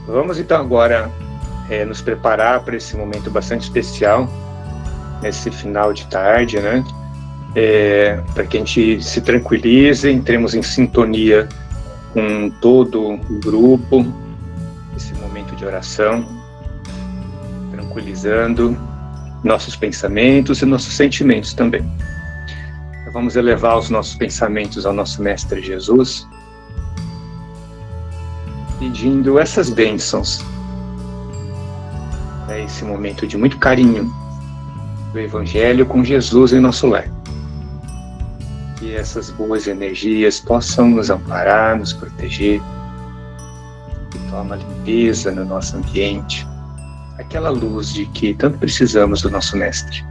Vamos então agora nos preparar para esse momento bastante especial, nesse final de tarde, né? Para que a gente se tranquilize, entremos em sintonia com todo o grupo, esse momento de oração, tranquilizando nossos pensamentos e nossos sentimentos também. Então, vamos elevar os nossos pensamentos ao nosso Mestre Jesus, pedindo essas bênçãos para esse momento de muito carinho do Evangelho com Jesus em nosso lar. Que essas boas energias possam nos amparar, nos proteger, que toma limpeza no nosso ambiente, aquela luz de que tanto precisamos do nosso Mestre.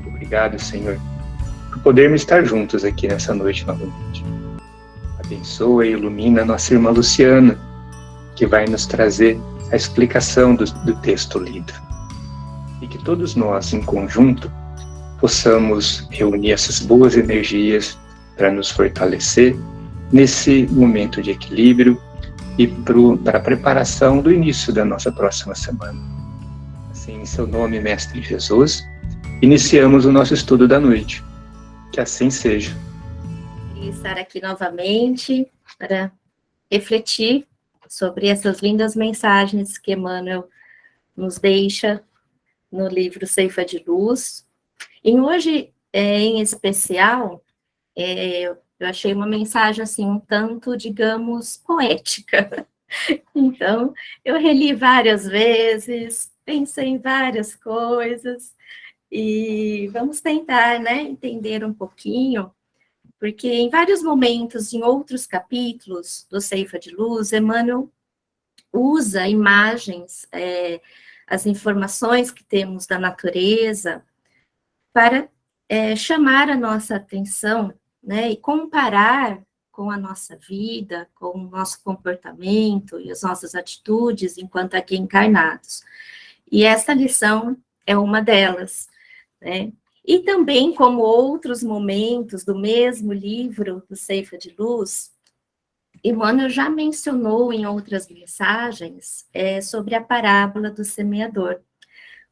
Obrigado, Senhor, por podermos estar juntos aqui nessa noite novamente. Abençoa e ilumina a nossa irmã Luciana, que vai nos trazer a explicação do texto lido. E que todos nós, em conjunto, possamos reunir essas boas energias para nos fortalecer nesse momento de equilíbrio e para a preparação do início da nossa próxima semana. Assim, em seu nome, Mestre Jesus, iniciamos o nosso estudo da noite. Que assim seja. E estar aqui novamente para refletir sobre essas lindas mensagens que Emmanuel nos deixa no livro Ceifa de Luz. E hoje, em especial, eu achei uma mensagem, assim, um tanto, digamos, poética. Então, eu reli várias vezes, pensei em várias coisas, e vamos tentar, né, entender um pouquinho, porque em vários momentos, em outros capítulos do Ceifa de Luz, Emmanuel usa imagens, as informações que temos da natureza, para chamar a nossa atenção, né, e comparar com a nossa vida, com o nosso comportamento e as nossas atitudes enquanto aqui encarnados. E essa lição é uma delas, né? E também, como outros momentos do mesmo livro do Ceifa de Luz, Emmanuel já mencionou em outras mensagens sobre a parábola do semeador.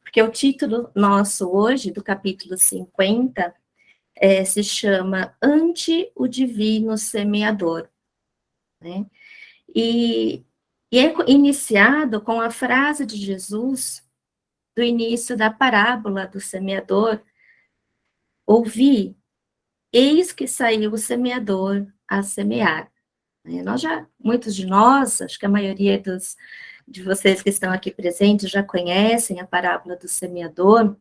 Porque o título nosso hoje, do capítulo 50, se chama Ante o Divino Semeador, né? E é iniciado com a frase de Jesus, do início da parábola do semeador: ouvi, eis que saiu o semeador a semear. Muitos de nós, acho que a maioria de vocês que estão aqui presentes já conhecem a parábola do semeador,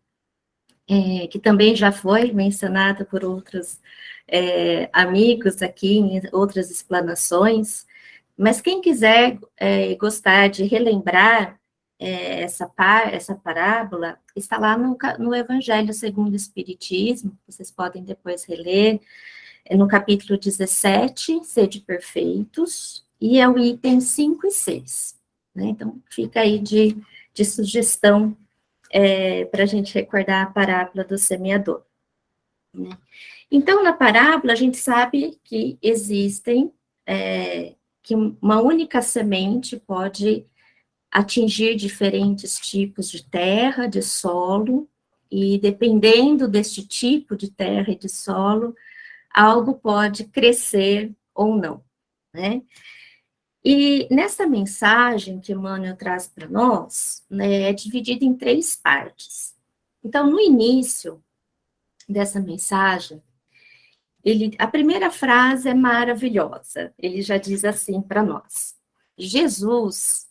que também já foi mencionada por outros amigos aqui em outras explanações, mas quem quiser gostar de relembrar essa parábola, está lá no Evangelho segundo o Espiritismo, vocês podem depois reler, no capítulo 17, Sede Perfeitos, e é o item 5 e 6. Né? Então, fica aí de sugestão para a gente recordar a parábola do semeador. Né? Então, na parábola, a gente sabe que existem, que uma única semente pode atingir diferentes tipos de terra, de solo, e dependendo deste tipo de terra e de solo, algo pode crescer ou não, né? E nessa mensagem que Emmanuel traz para nós, né, é dividida em 3 partes. Então, no início dessa mensagem, a primeira frase é maravilhosa. Ele já diz assim para nós: Jesus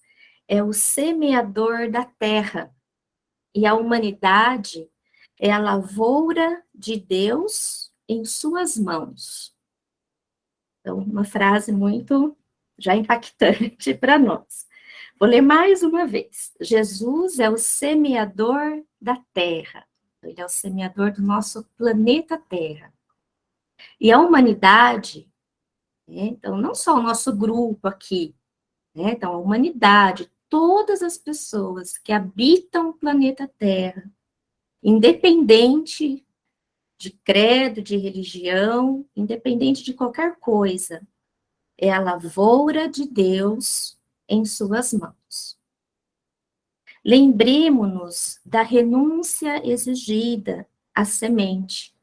é o semeador da terra, e a humanidade é a lavoura de Deus em suas mãos. Então, uma frase muito já impactante para nós. Vou ler mais uma vez. Jesus é o semeador da terra. Ele é o semeador do nosso planeta Terra. E a humanidade, né, então, não só o nosso grupo aqui, né, então, a humanidade, todas as pessoas que habitam o planeta Terra, independente de credo, de religião, independente de qualquer coisa, é a lavoura de Deus em suas mãos. Lembremo-nos da renúncia exigida à semente,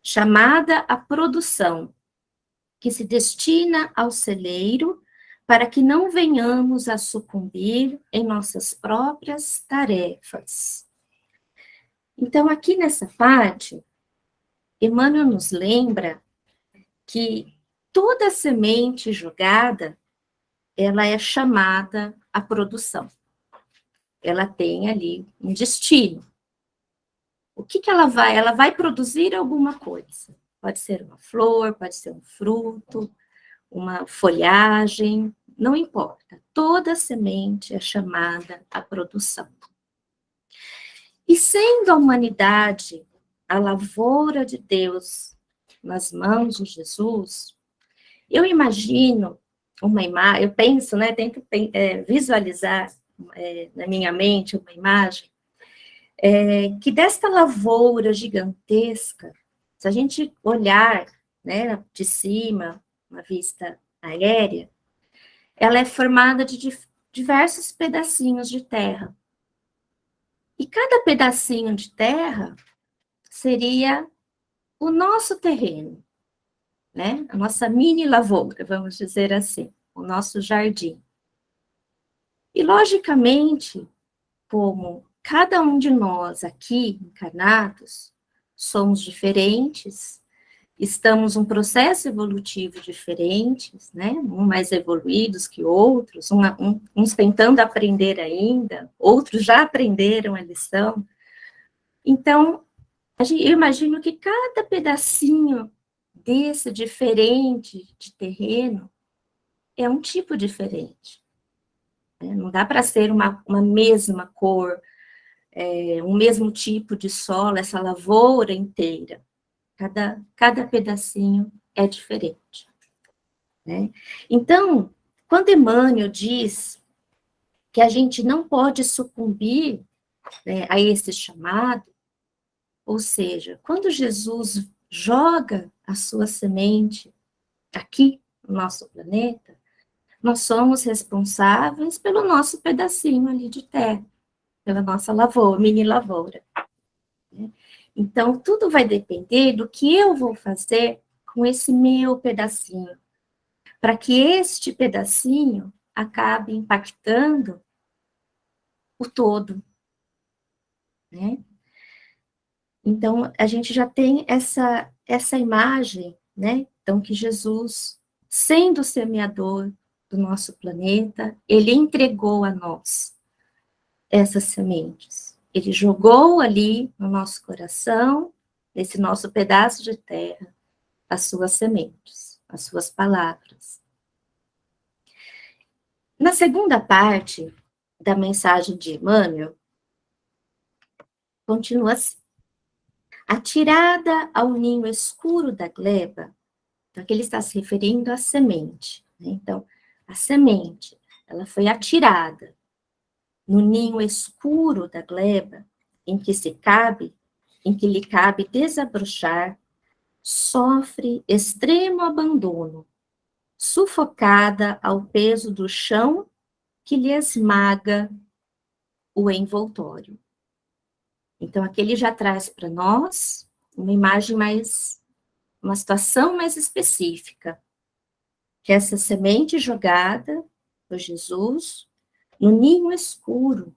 chamada à produção, que se destina ao celeiro, para que não venhamos a sucumbir em nossas próprias tarefas. Então, aqui nessa parte, Emmanuel nos lembra que toda semente jogada, ela é chamada à produção. Ela tem ali um destino. O que ela vai? Ela vai produzir alguma coisa. Pode ser uma flor, pode ser um fruto, uma folhagem, não importa. Toda semente é chamada à produção. E sendo a humanidade a lavoura de Deus nas mãos de Jesus, eu imagino uma imagem, eu penso, né, tento visualizar na minha mente uma imagem, que desta lavoura gigantesca, se a gente olhar, né, de cima, uma vista aérea, ela é formada de diversos pedacinhos de terra. E cada pedacinho de terra seria o nosso terreno, né? A nossa mini lavoura, vamos dizer assim, o nosso jardim. E, logicamente, como cada um de nós aqui, encarnados, somos diferentes, estamos num processo evolutivo diferente, né? Uns mais evoluídos que outros, uns tentando aprender ainda, outros já aprenderam a lição. Então, eu imagino que cada pedacinho desse diferente de terreno é um tipo diferente. Não dá para ser uma mesma cor, um mesmo tipo de solo, essa lavoura inteira. Cada pedacinho é diferente. Né? Então, quando Emmanuel diz que a gente não pode sucumbir, né, a esse chamado, ou seja, quando Jesus joga a sua semente aqui no nosso planeta, nós somos responsáveis pelo nosso pedacinho ali de terra, pela nossa lavoura, mini lavoura. Né? Então, tudo vai depender do que eu vou fazer com esse meu pedacinho, para que este pedacinho acabe impactando o todo. Né? Então, a gente já tem essa imagem, né? Então, que Jesus, sendo o semeador do nosso planeta, ele entregou a nós essas sementes. Ele jogou ali no nosso coração, nesse nosso pedaço de terra, as suas sementes, as suas palavras. Na segunda parte da mensagem de Emmanuel, continua assim. Atirada ao ninho escuro da gleba, então aqui ele está se referindo à semente. Né? Então, a semente, ela foi atirada no ninho escuro da gleba, em que lhe cabe desabrochar, sofre extremo abandono, sufocada ao peso do chão que lhe esmaga o envoltório. Então, aqui ele já traz para nós uma imagem uma situação mais específica, que essa semente jogada por Jesus no ninho escuro.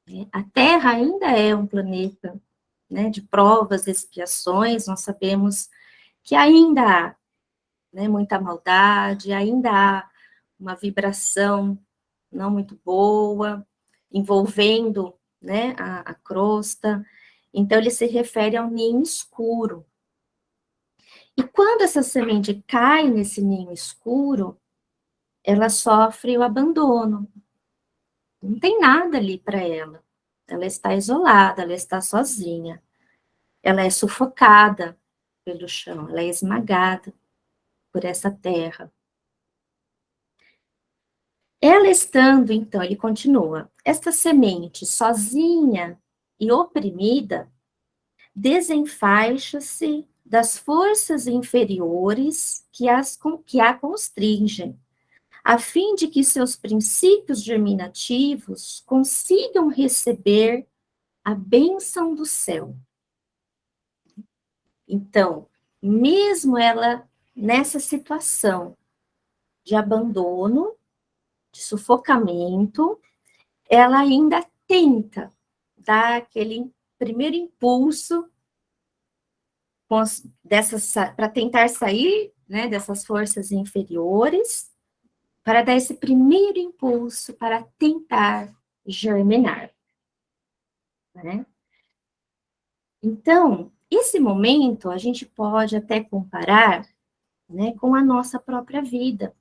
Né? A Terra ainda é um planeta, né, de provas, expiações, nós sabemos que ainda há, né, muita maldade, ainda há uma vibração não muito boa, envolvendo, né, a crosta. Então, ele se refere ao ninho escuro. E quando essa semente cai nesse ninho escuro, ela sofre o abandono. Não tem nada ali para ela. Ela está isolada, ela está sozinha. Ela é sufocada pelo chão, ela é esmagada por essa terra. Ela estando, então, ele continua, esta semente sozinha e oprimida, desenfaixa-se das forças inferiores que a constringem, a fim de que seus princípios germinativos consigam receber a bênção do céu. Então, mesmo ela nessa situação de abandono, de sufocamento, ela ainda tenta dar aquele primeiro impulso para tentar sair, né, dessas forças inferiores, para dar esse primeiro impulso para tentar germinar, né? Então, esse momento a gente pode até comparar, né, com a nossa própria vida.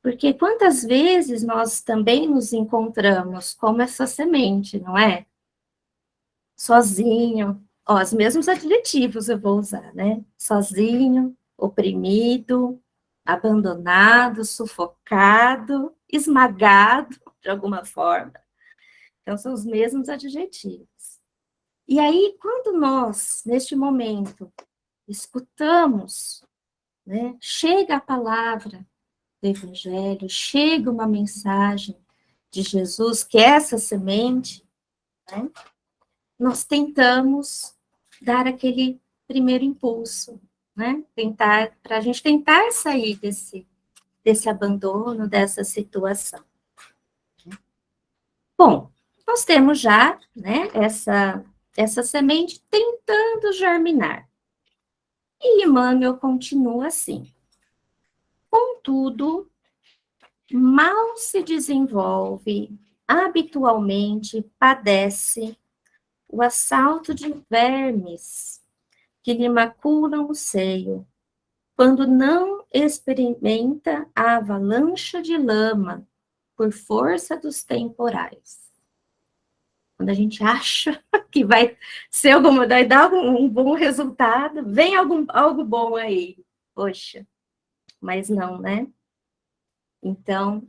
Porque quantas vezes nós também nos encontramos como essa semente, não é? Sozinho, ó, os mesmos adjetivos eu vou usar, né? Sozinho, oprimido, abandonado, sufocado, esmagado, de alguma forma. Então, são os mesmos adjetivos. E aí, quando nós, neste momento, escutamos, né, chega a palavra do Evangelho, chega uma mensagem de Jesus, que é essa semente, né, nós tentamos dar aquele primeiro impulso, né, para a gente tentar sair desse abandono, dessa situação. Bom, nós temos já, né, essa semente tentando germinar. E Emmanuel continua assim. Contudo, mal se desenvolve, habitualmente padece o assalto de vermes que lhe maculam o seio, quando não experimenta a avalanche de lama por força dos temporais. Quando a gente acha que vai ser alguma, vai dar um bom resultado, vem algo bom aí. Poxa, mas não, né? Então,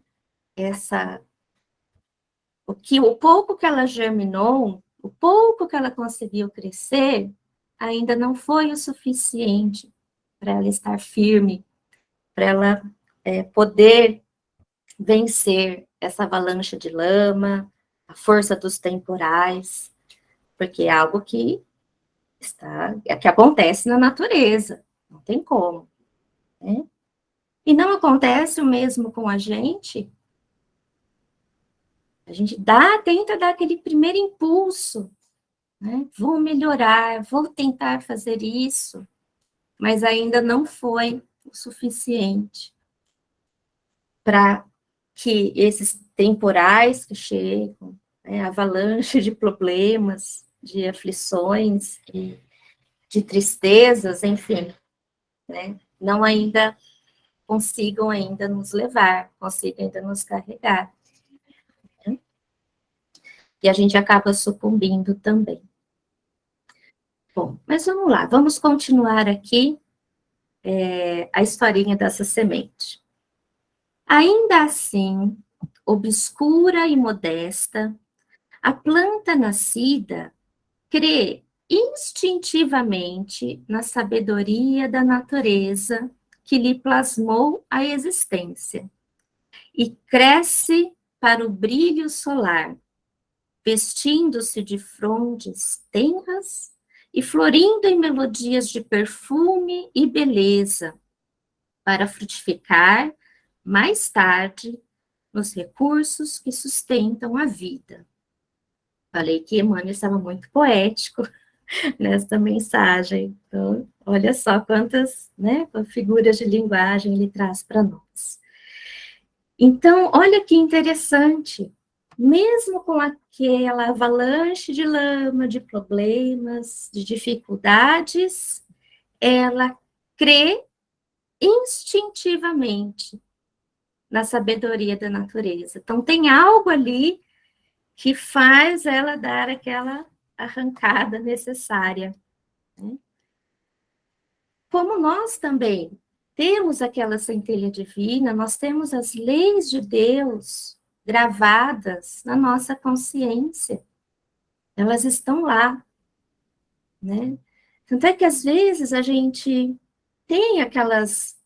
o pouco que ela germinou, o pouco que ela conseguiu crescer, ainda não foi o suficiente para ela estar firme, para ela poder vencer essa avalanche de lama, a força dos temporais, porque é algo que acontece na natureza, não tem como, né? E não acontece o mesmo com a gente tenta dar aquele primeiro impulso, né? Vou melhorar, vou tentar fazer isso, mas ainda não foi o suficiente para que esses temporais que chegam, né, avalanche de problemas, de aflições, de tristezas, enfim, né, não ainda consigam ainda nos levar, consigam ainda nos carregar. Né? E a gente acaba sucumbindo também. Bom, mas vamos lá, vamos continuar aqui a historinha dessa semente. Ainda assim, obscura e modesta, a planta nascida crê instintivamente na sabedoria da natureza que lhe plasmou a existência e cresce para o brilho solar, vestindo-se de frondes tenras e florindo em melodias de perfume e beleza, para frutificar mais tarde nos recursos que sustentam a vida. Falei que Emmanuel estava muito poético nesta mensagem. Então, olha só quantas, né, figuras de linguagem ele traz para nós. Então, olha que interessante. Mesmo com aquela avalanche de lama, de problemas, de dificuldades, ela crê instintivamente na sabedoria da natureza. Então, tem algo ali que faz ela dar aquela arrancada necessária. Né? Como nós também temos aquela centelha divina, nós temos as leis de Deus gravadas na nossa consciência. Elas estão lá, né? Tanto é que às vezes a gente tem aquelas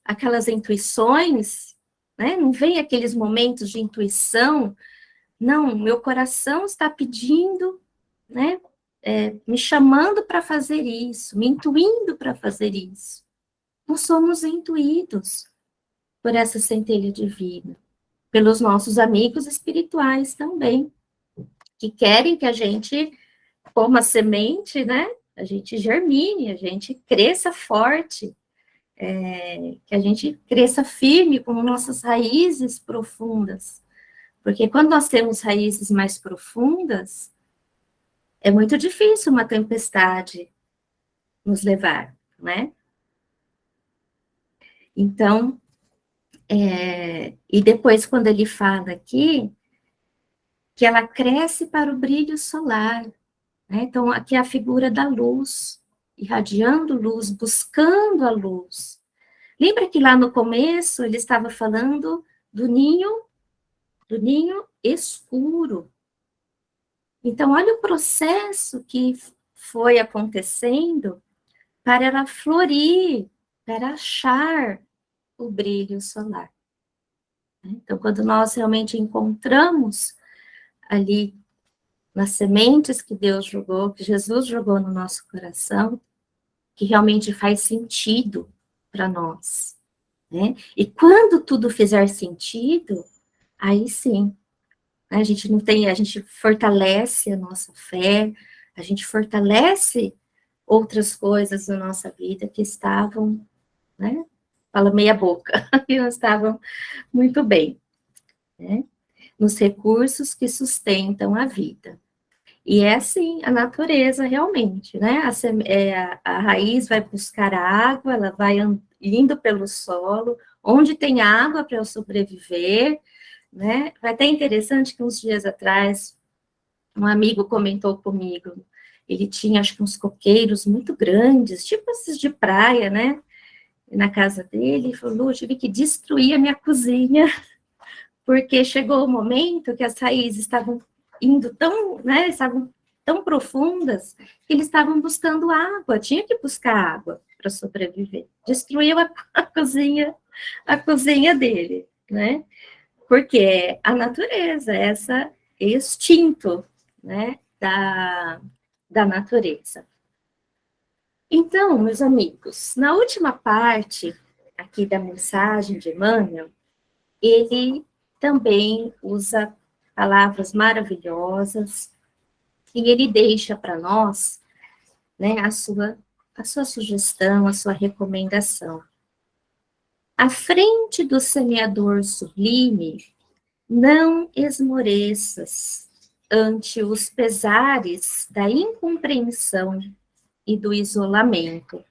intuições, né? Não vem aqueles momentos de intuição. Não, meu coração está pedindo, né? Me chamando para fazer isso, me intuindo para fazer isso. Nós somos intuídos por essa centelha divina, pelos nossos amigos espirituais também, que querem que a gente, como a semente, né? A gente germine, a gente cresça forte, que a gente cresça firme com nossas raízes profundas. Porque quando nós temos raízes mais profundas, é muito difícil uma tempestade nos levar, né? Então, e depois quando ele fala aqui, que ela cresce para o brilho solar, né? Então, aqui é a figura da luz, irradiando luz, buscando a luz. Lembra que lá no começo ele estava falando do ninho escuro. Então, olha o processo que foi acontecendo para ela florir, para achar o brilho solar. Então, quando nós realmente encontramos ali nas sementes que Deus jogou, que Jesus jogou no nosso coração, que realmente faz sentido para nós, né? E quando tudo fizer sentido, aí sim, né, a gente não tem, a gente fortalece a nossa fé, a gente fortalece outras coisas na nossa vida que estavam, né? Fala meia boca, que não estavam muito bem, né? Nos recursos que sustentam a vida. E é assim a natureza realmente, né? A raiz vai buscar a água, ela vai indo pelo solo, onde tem água para eu sobreviver, né? Vai até interessante que uns dias atrás, um amigo comentou comigo, ele tinha, acho que uns coqueiros muito grandes, tipo esses de praia, né? Na casa dele, e falou, eu tive que destruir a minha cozinha, porque chegou o momento que as raízes estavam indo tão, né, estavam tão profundas, que eles estavam buscando água, tinha que buscar água para sobreviver. Destruiu a a cozinha dele, né? Porque é a natureza, essa instinto, né, da natureza. Então, meus amigos, na última parte aqui da mensagem de Emmanuel, ele também usa palavras maravilhosas e ele deixa para nós, né, a sua sugestão, a sua recomendação. À frente do semeador sublime, não esmoreças ante os pesares da incompreensão e do isolamento,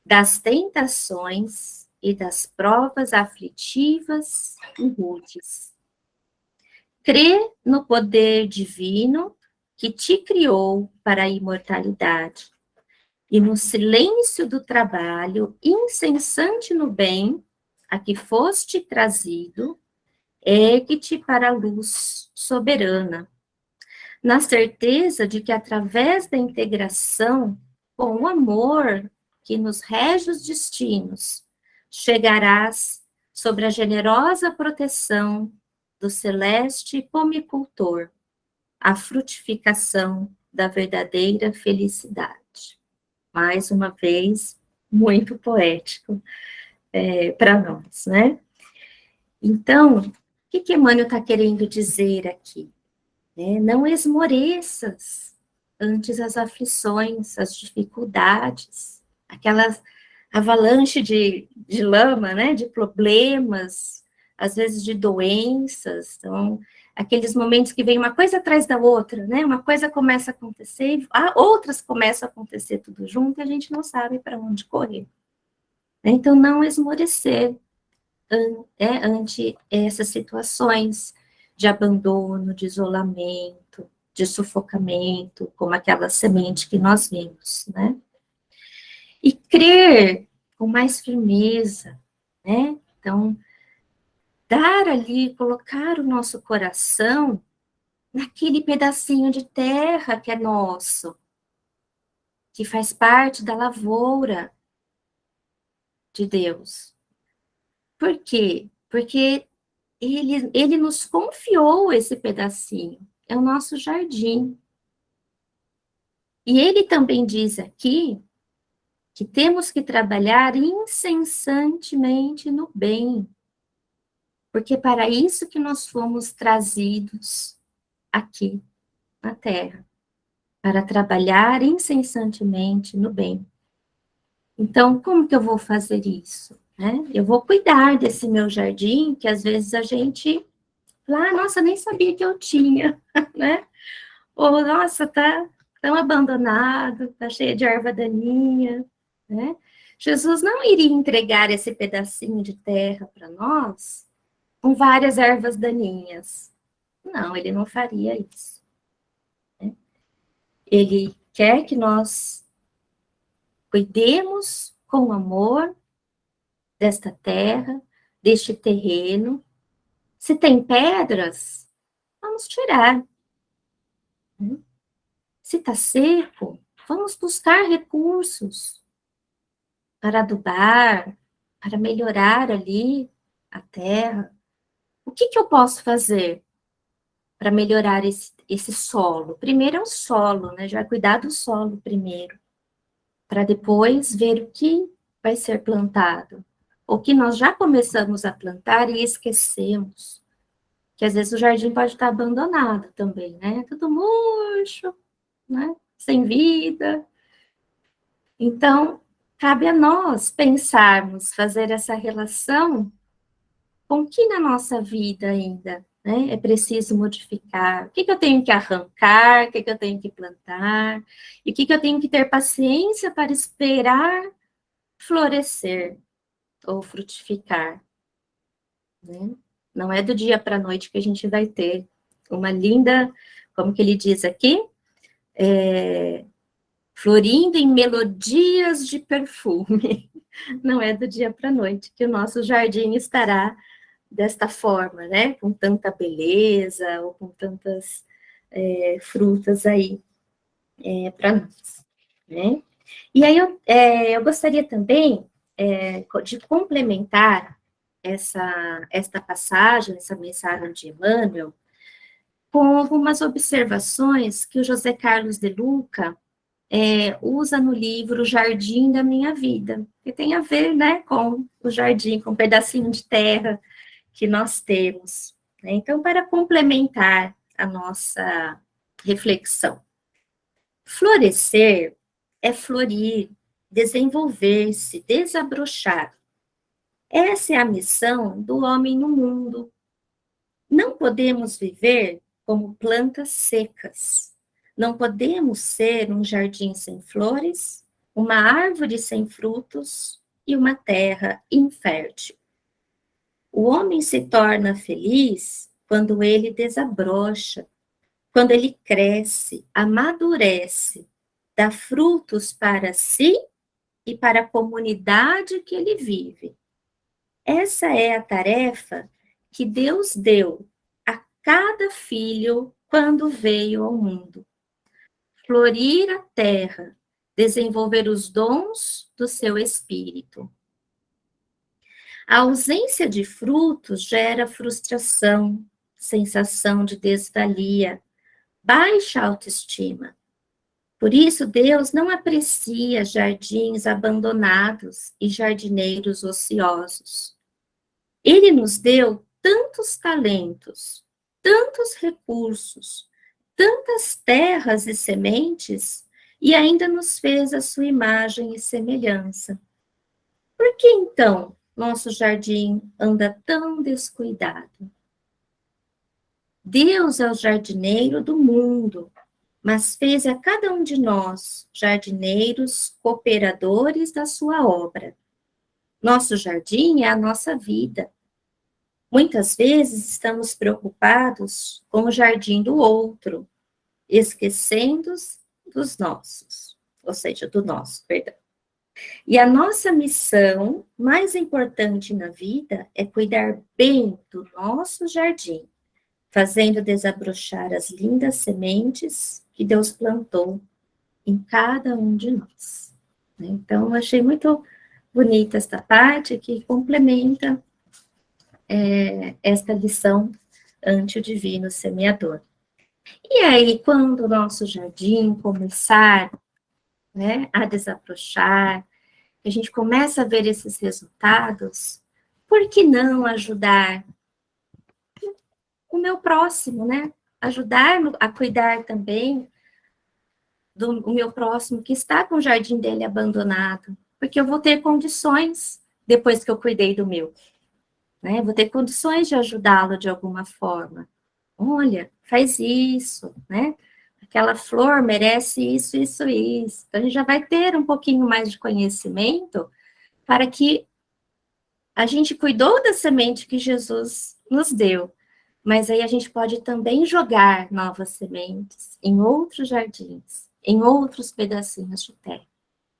das tentações e das provas aflitivas e rudes. Crê no poder divino que te criou para a imortalidade, e no silêncio do trabalho incessante no bem a que foste trazido, ergue-te para a luz soberana, na certeza de que através da integração com o amor que nos rege os destinos, chegarás sobre a generosa proteção do celeste pomicultor, a frutificação da verdadeira felicidade. Mais uma vez, muito poético para nós, né? Então, o que Emmanuel está querendo dizer aqui? Não esmoreças antes as aflições, as dificuldades, aquelas avalanche de lama, né, de problemas, às vezes de doenças, então, aqueles momentos que vem uma coisa atrás da outra, né, uma coisa começa a acontecer, outras começam a acontecer tudo junto, e a gente não sabe para onde correr. Então, não esmorecer ante essas situações de abandono, de isolamento, de sufocamento, como aquela semente que nós vimos, né? E crer com mais firmeza, né? Então, dar ali, colocar o nosso coração naquele pedacinho de terra que é nosso, que faz parte da lavoura de Deus. Por quê? porque ele nos confiou esse pedacinho, é o nosso jardim. E ele também diz aqui que temos que trabalhar incessantemente no bem, porque é para isso que nós fomos trazidos aqui na Terra, para trabalhar incessantemente no bem. Então, como que eu vou fazer isso? Né? Eu vou cuidar desse meu jardim, que às vezes a gente fala, nossa, nem sabia que eu tinha, né? Ou, nossa, tá tão abandonado, tá cheio de erva daninha, né? Jesus não iria entregar esse pedacinho de terra para nós com várias ervas daninhas. Não, ele não faria isso. Né? Ele quer que nós cuidemos com amor desta terra, deste terreno. Se tem pedras, vamos tirar. Né? Se está seco, vamos buscar recursos para adubar, para melhorar ali a terra. O que eu posso fazer para melhorar esse solo? Primeiro é o solo, né? Já cuidar do solo primeiro, para depois ver o que vai ser plantado. O que nós já começamos a plantar e esquecemos. Que às vezes o jardim pode estar abandonado também, né? Tudo murcho, né? Sem vida. Então, cabe a nós pensarmos, fazer essa relação com o que na nossa vida ainda, né, é preciso modificar. O que eu tenho que arrancar, o que eu tenho que plantar, e o que eu tenho que ter paciência para esperar florescer ou frutificar. Né? Não é do dia para a noite que a gente vai ter uma linda, como que ele diz aqui, florindo em melodias de perfume. Não é do dia para a noite que o nosso jardim estará desta forma, né? Com tanta beleza, ou com tantas frutas aí para nós. Né? E aí eu gostaria também de complementar esta passagem, essa mensagem de Emmanuel, com algumas observações que o José Carlos de Luca usa no livro Jardim da Minha Vida, que tem a ver, né, com o jardim, com um pedacinho de terra que nós temos. Né? Então, para complementar a nossa reflexão, florescer é florir, desenvolver-se, desabrochar. Essa é a missão do homem no mundo. Não podemos viver como plantas secas. Não podemos ser um jardim sem flores, uma árvore sem frutos e uma terra infértil. O homem se torna feliz quando ele desabrocha, quando ele cresce, amadurece, dá frutos para si e para a comunidade que ele vive. Essa é a tarefa que Deus deu a cada filho quando veio ao mundo. Florir a terra, desenvolver os dons do seu espírito. A ausência de frutos gera frustração, sensação de desvalia, baixa autoestima. Por isso, Deus não aprecia jardins abandonados e jardineiros ociosos. Ele nos deu tantos talentos, tantos recursos, tantas terras e sementes, e ainda nos fez a sua imagem e semelhança. Por que, então, nosso jardim anda tão descuidado? Deus é o jardineiro do mundo, mas fez a cada um de nós jardineiros, cooperadores da sua obra. Nosso jardim é a nossa vida. Muitas vezes estamos preocupados com o jardim do outro, esquecendo dos nossos, ou seja, do nosso, perdão. E a nossa missão mais importante na vida é cuidar bem do nosso jardim, fazendo desabrochar as lindas sementes que Deus plantou em cada um de nós. Então, eu achei muito bonita esta parte que complementa esta lição ante o divino semeador. E aí, quando o nosso jardim começar, né, a desabrochar, a gente começa a ver esses resultados, por que não ajudar o meu próximo, né? Ajudar a cuidar também do meu próximo que está com o jardim dele abandonado, porque eu vou ter condições depois que eu cuidei do meu, né? Vou ter condições de ajudá-lo de alguma forma. Olha, faz isso, né? Aquela flor merece isso, isso, isso. Então, a gente já vai ter um pouquinho mais de conhecimento para que a gente cuidou da semente que Jesus nos deu, mas aí a gente pode também jogar novas sementes em outros jardins, em outros pedacinhos de terra.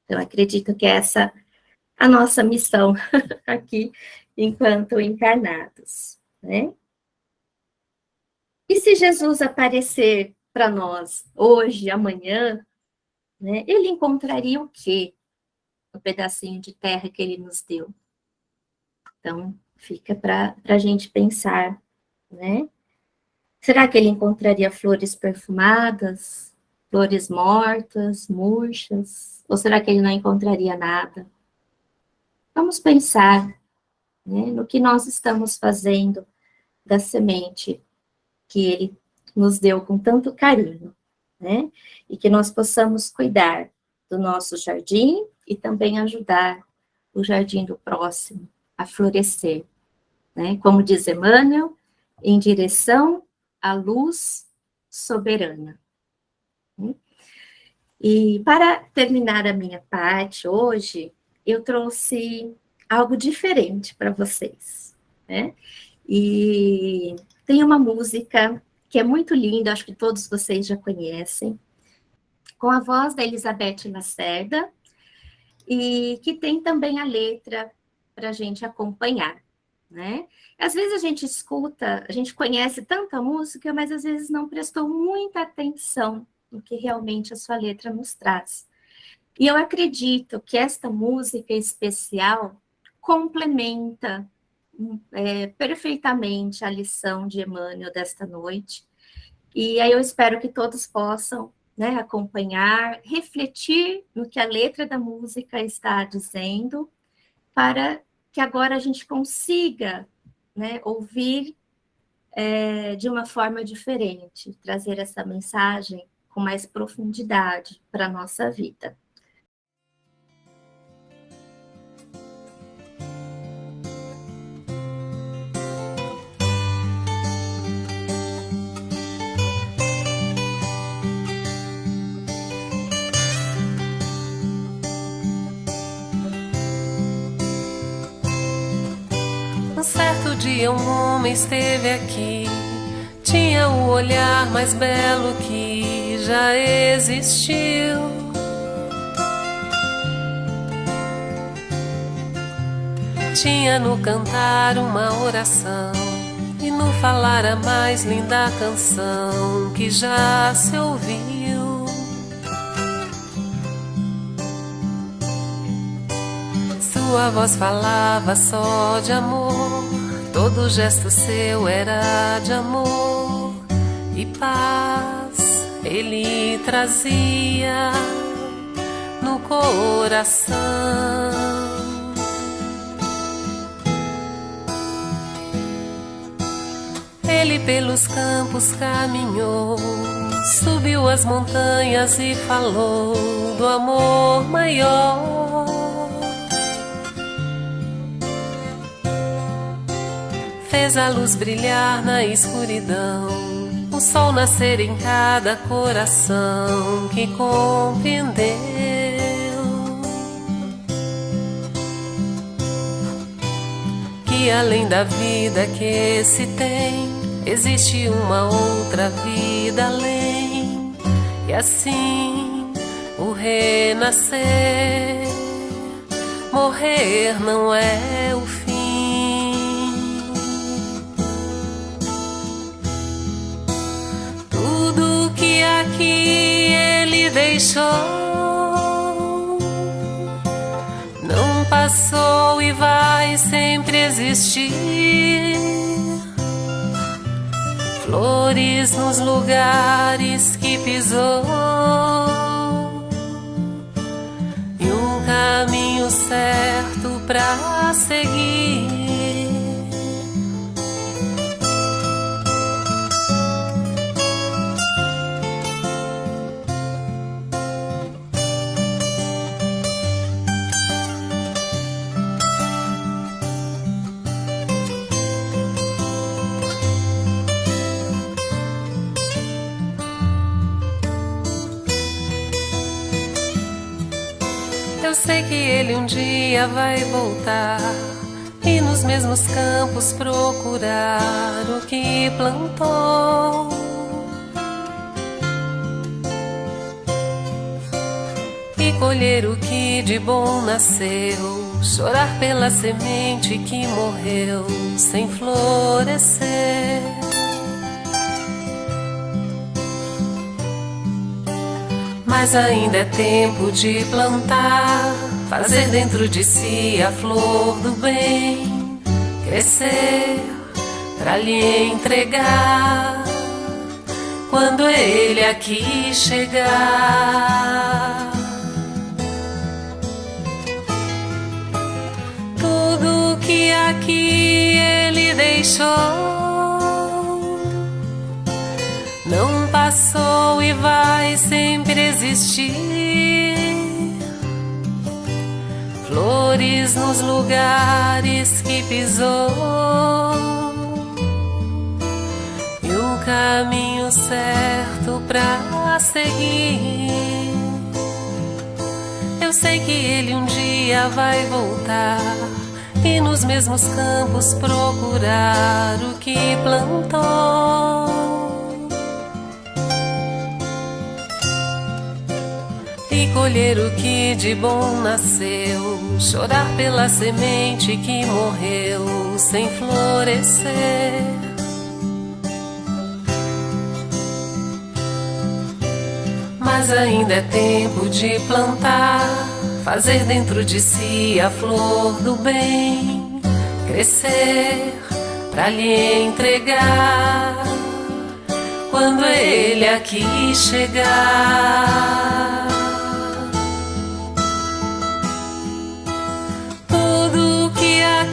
Então, acredito que essa é a nossa missão aqui, enquanto encarnados, né? E se Jesus aparecer para nós hoje, amanhã, né, ele encontraria o quê? No pedacinho de terra que ele nos deu. Então, fica para a gente pensar, né? Será que ele encontraria flores perfumadas, flores mortas, murchas? Ou será que ele não encontraria nada? Vamos pensar, né, no que nós estamos fazendo da semente que ele nos deu com tanto carinho, né? E que nós possamos cuidar do nosso jardim e também ajudar o jardim do próximo a florescer, né? Como diz Emmanuel, em direção à luz soberana. E para terminar a minha parte hoje, eu trouxe algo diferente para vocês, né? E tem uma música que é muito linda, acho que todos vocês já conhecem, com a voz da Elizabeth Lacerda, e que tem também a letra para a gente acompanhar, né? Às vezes a gente escuta, a gente conhece tanta música, mas às vezes não prestou muita atenção no que realmente a sua letra nos traz. E eu acredito que esta música especial complementa perfeitamente a lição de Emmanuel desta noite. E aí eu espero que todos possam, né, acompanhar, refletir no que a letra da música está dizendo, para que agora a gente consiga, né, ouvir de uma forma diferente, trazer essa mensagem com mais profundidade para a nossa vida. Um certo dia um homem esteve aqui, tinha o olhar mais belo que já existiu. Tinha no cantar uma oração e no falar a mais linda canção que já se ouviu. Sua voz falava só de amor, todo gesto seu era de amor e paz ele trazia no coração. Ele pelos campos caminhou, subiu as montanhas e falou do amor maior. Fez a luz brilhar na escuridão, o sol nascer em cada coração que compreendeu que além da vida que se tem, existe uma outra vida além. E assim o renascer, morrer não é o fim. Tudo que aqui ele deixou não passou e vai sempre existir. Flores nos lugares que pisou e um caminho certo pra seguir. Eu sei que ele um dia vai voltar e nos mesmos campos procurar o que plantou. E colher o que de bom nasceu, chorar pela semente que morreu sem florescer. Mas ainda é tempo de plantar, fazer dentro de si a flor do bem, crescer pra lhe entregar quando ele aqui chegar. Tudo que aqui ele deixou não passou e vai sempre existir. Flores nos lugares que pisou e um caminho certo pra seguir. Eu sei que ele um dia vai voltar e nos mesmos campos procurar o que plantou. E colher o que de bom nasceu, chorar pela semente que morreu sem florescer. Mas ainda é tempo de plantar, fazer dentro de si a flor do bem, crescer pra lhe entregar quando ele aqui chegar.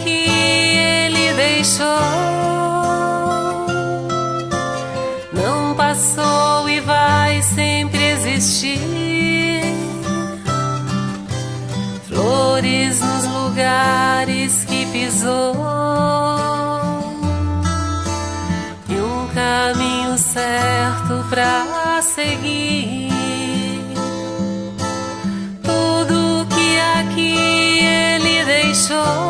Que ele deixou não passou e vai sempre existir. Flores nos lugares que pisou e um caminho certo pra seguir. Tudo que aqui ele deixou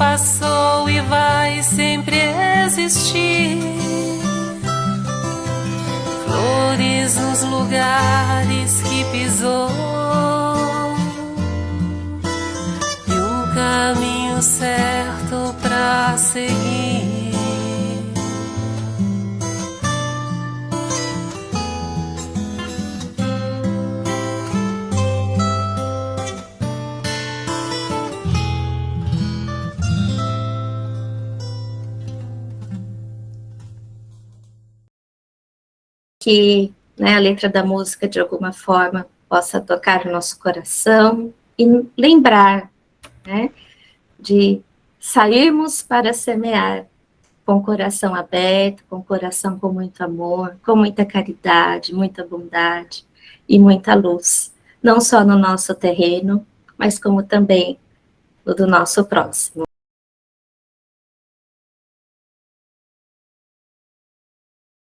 passou e vai sempre existir. Flores nos lugares que pisou e um caminho certo pra seguir. Que, né, a letra da música, de alguma forma, possa tocar o nosso coração e lembrar, né, de sairmos para semear com o coração aberto, com o coração com muito amor, com muita caridade, muita bondade e muita luz, não só no nosso terreno, mas como também no do nosso próximo.